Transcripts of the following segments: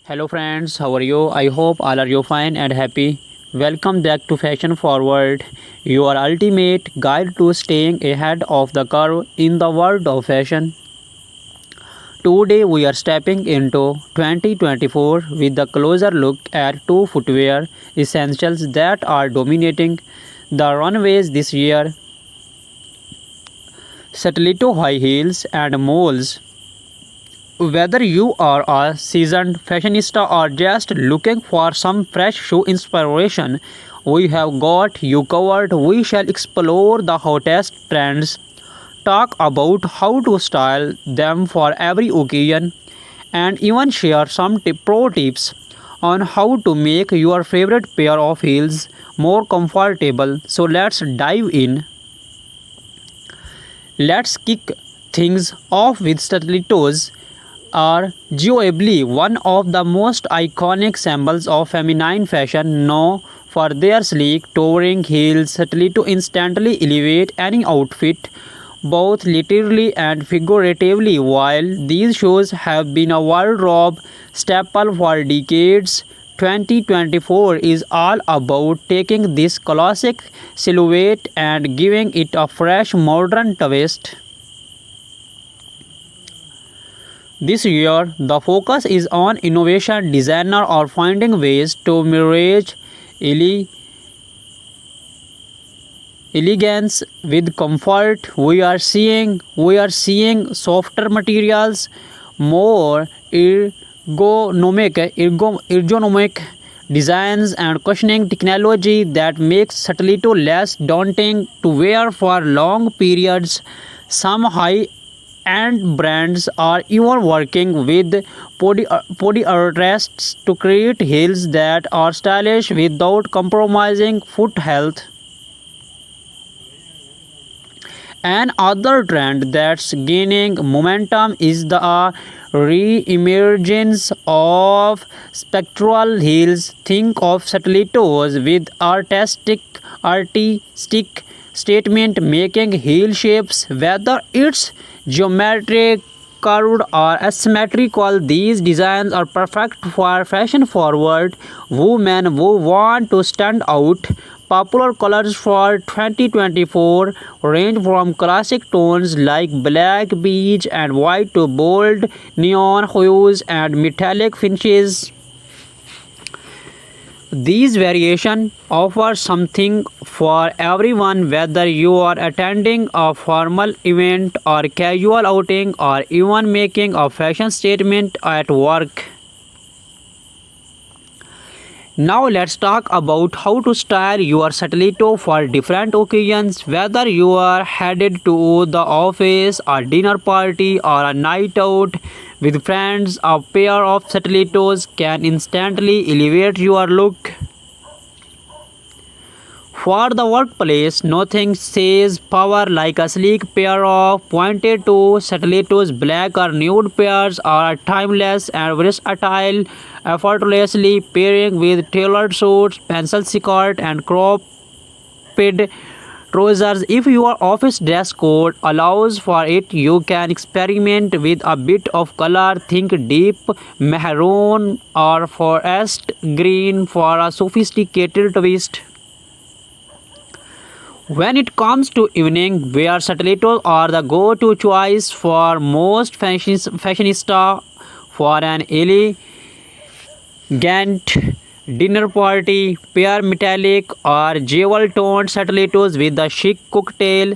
Hello friends, how are you? I hope all are you fine and happy. Welcome back to Fashion Forward, your ultimate guide to staying ahead of the curve in the world of fashion. Today we are stepping into 2024 with a closer look at two footwear essentials that are dominating the runways this year: stiletto high heels and moles. Whether you are a seasoned fashionista or just looking for some fresh shoe inspiration, we have got you covered. We shall explore the hottest trends, talk about how to style them for every occasion, and even share some pro tips on how to make your favorite pair of heels more comfortable. So let's dive in. Let's kick things off with stilettos are arguably one of the most iconic symbols of feminine fashion, known for their sleek, towering heels. Stiletto instantly elevate any outfit, both literally and figuratively. While these shoes have been a wardrobe staple for decades, 2024 is all about taking this classic silhouette and giving it a fresh modern twist. This year, the focus is on innovation, designer, or finding ways to merge ele- elegance with comfort. We are seeing softer materials, more ergonomic designs, and cushioning technology that makes stiletto less daunting to wear for long periods. Some high and brands are even working with podiatrists to create heels that are stylish without compromising foot health. Another trend that's gaining momentum is the re-emergence of spectral heels. Think of stilettos with artistic statement making heel shapes, whether it's geometric, curved, or asymmetrical. These designs are perfect for fashion forward women who want to stand out. Popular colors for 2024 range from classic tones like black, beige, and white to bold neon hues and metallic finishes. These variations offer something for everyone, whether you are attending a formal event or casual outing or even making a fashion statement at work. Now let's talk about how to style your stiletto for different occasions. Whether you are headed to the office, a dinner party, or a night out with friends, a pair of stilettos can instantly elevate your look. For the workplace, nothing says power like a sleek pair of pointed toe stilettos. Black or nude pairs are timeless and versatile, effortlessly pairing with tailored suits, pencil skirt, and cropped trousers. If your office dress code allows for it, you can experiment with a bit of color. Think deep maroon or forest green for a sophisticated twist. When it comes to evening wear, stilettos are the go-to choice for most fashionista for an elegant dinner party. Pair metallic or jewel-toned stilettos with a chic cocktail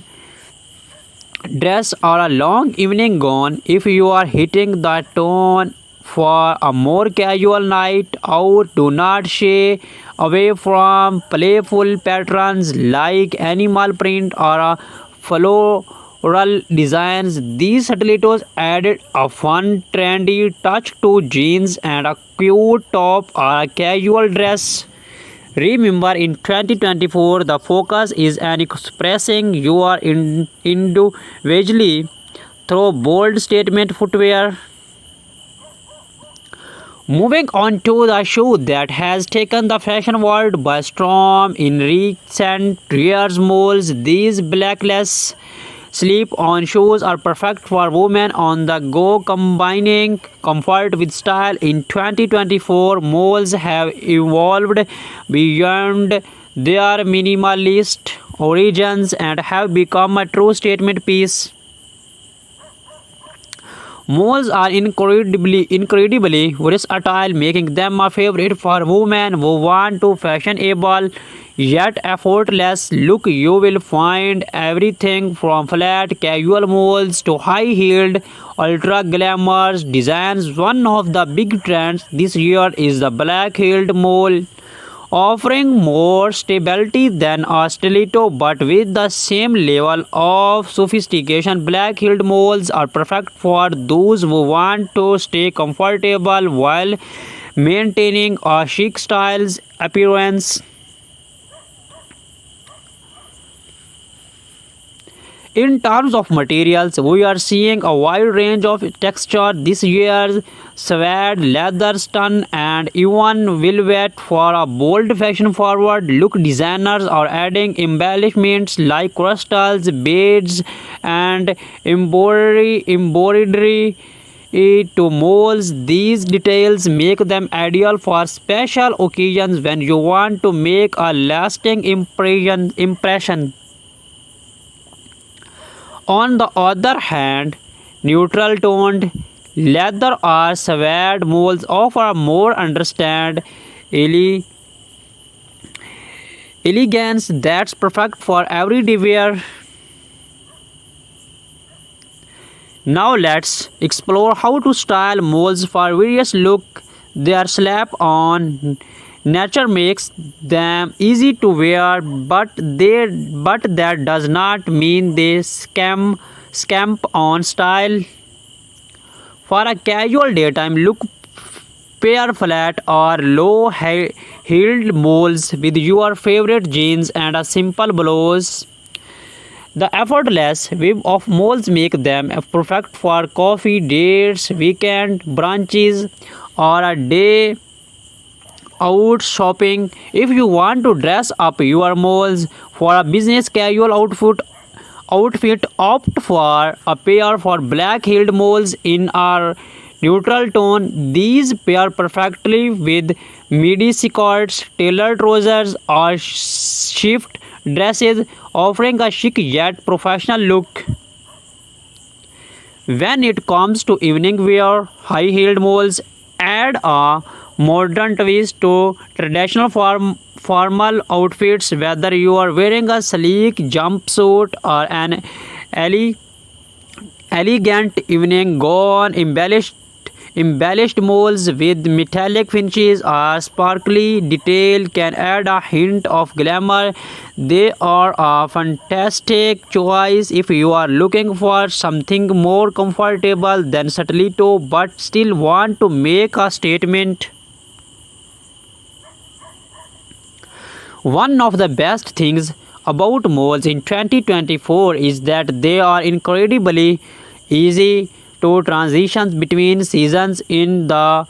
dress or a long evening gown. If you are hitting the tone for a more casual night out, do not shy away from playful patterns like animal print or a floral designs. These stilettos added a fun, trendy touch to jeans and a cute top or a casual dress. Remember, in 2024, the focus is on expressing your individually through bold statement footwear. Moving on to the shoe that has taken the fashion world by storm in recent years, moles. These blackless slip-on shoes are perfect for women on the go, combining comfort with style. In 2024, malls have evolved beyond their minimalist origins and have become a true statement piece. Malls are incredibly versatile, making them a favorite for women who want to fashionable yet effortless look. You will find everything from flat casual malls to high-heeled ultra glamorous designs. One of the big trends this year is the black-heeled mall, offering more stability than a stiletto but with the same level of sophistication. Black-heeled malls are perfect for those who want to stay comfortable while maintaining a chic styles appearance. In terms of materials, we are seeing a wide range of texture this year: suede, leather, stun, and even velvet for a bold fashion-forward look. Designers are adding embellishments like crystals, beads, and embroidery to molds. These details make them ideal for special occasions when you want to make a lasting impression. On the other hand, neutral toned leather or suede molds offer a more understand elegance that's perfect for everyday wear. Now let's explore how to style molds for various look. Their slap on nature makes them easy to wear, but that does not mean they scamp on style. For a casual daytime look, pair flat or low-heeled molds with your favorite jeans and a simple blouse. The effortless web of molds make them perfect for coffee dates, weekend brunches, or a day out shopping. If you want to dress up your molds for a business casual outfit, opt for a pair for black-heeled molds in a neutral tone. These pair perfectly with midi skirts, tailored trousers, or shift dresses, offering a chic yet professional look. When it comes to evening wear, high-heeled molds add a modern twist to traditional formal outfits. Whether you are wearing a sleek jumpsuit or an elegant evening gown, embellished molds with metallic finishes or sparkly detail can add a hint of glamour. They are a fantastic choice if you are looking for something more comfortable than stiletto but still want to make a statement. One of the best things about malls in 2024 is that they are incredibly easy to transition between seasons. In the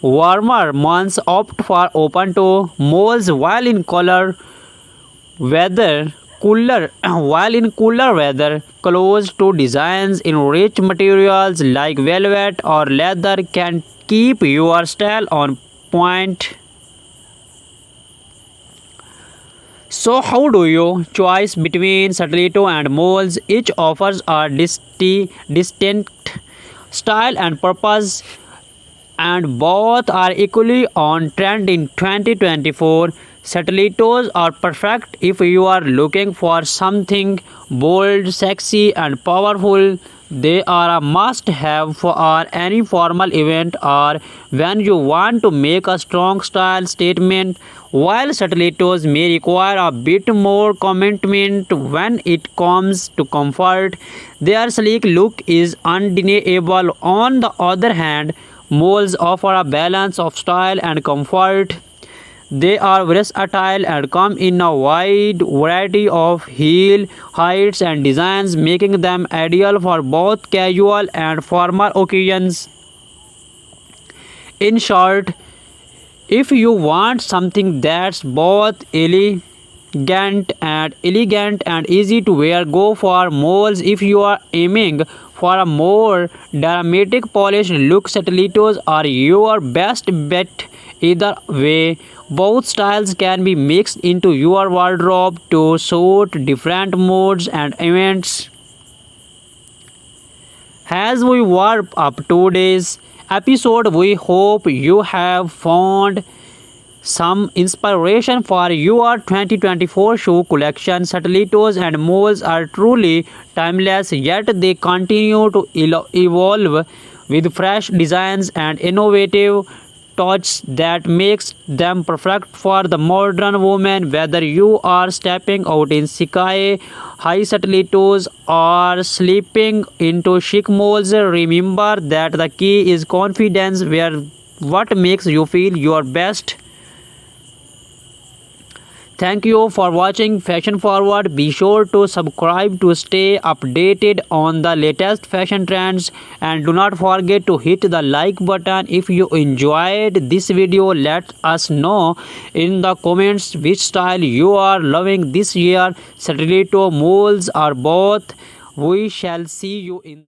warmer months, opt for open toe malls, while in cooler weather, close to designs in rich materials like velvet or leather can keep your style on point. So how do you choose between stiletto and molds? Each offers a distinct style and purpose, and both are equally on trend in 2024. Stilettos are perfect if you are looking for something bold, sexy, and powerful. They are a must-have for any formal event or when you want to make a strong style statement. While stilettos may require a bit more commitment when it comes to comfort, their sleek look is undeniable. On the other hand, molds offer a balance of style and comfort. They are versatile and come in a wide variety of heel heights and designs, making them ideal for both casual and formal occasions. In short, if you want something that's both and elegant and easy to wear. Go for moles if you are aiming for a more dramatic polished look. Stilettos are your best bet. Either way, both styles can be mixed into your wardrobe to suit different moods and events. As we wrap up today's episode, we hope you have found some inspiration for your 2024 shoe collection. Stilettos and moles are truly timeless, yet they continue to evolve with fresh designs and innovative touch that makes them perfect for the modern woman. Whether you are stepping out in sky high stilettos or slipping into chic moles, remember that the key is confidence. Wear what makes you feel your best. Thank you for watching Fashion Forward. Be sure to subscribe to stay updated on the latest fashion trends, and do not forget to hit the like button if you enjoyed this video. Let us know in the comments which style you are loving this year, stiletto, moles or both. We shall see you in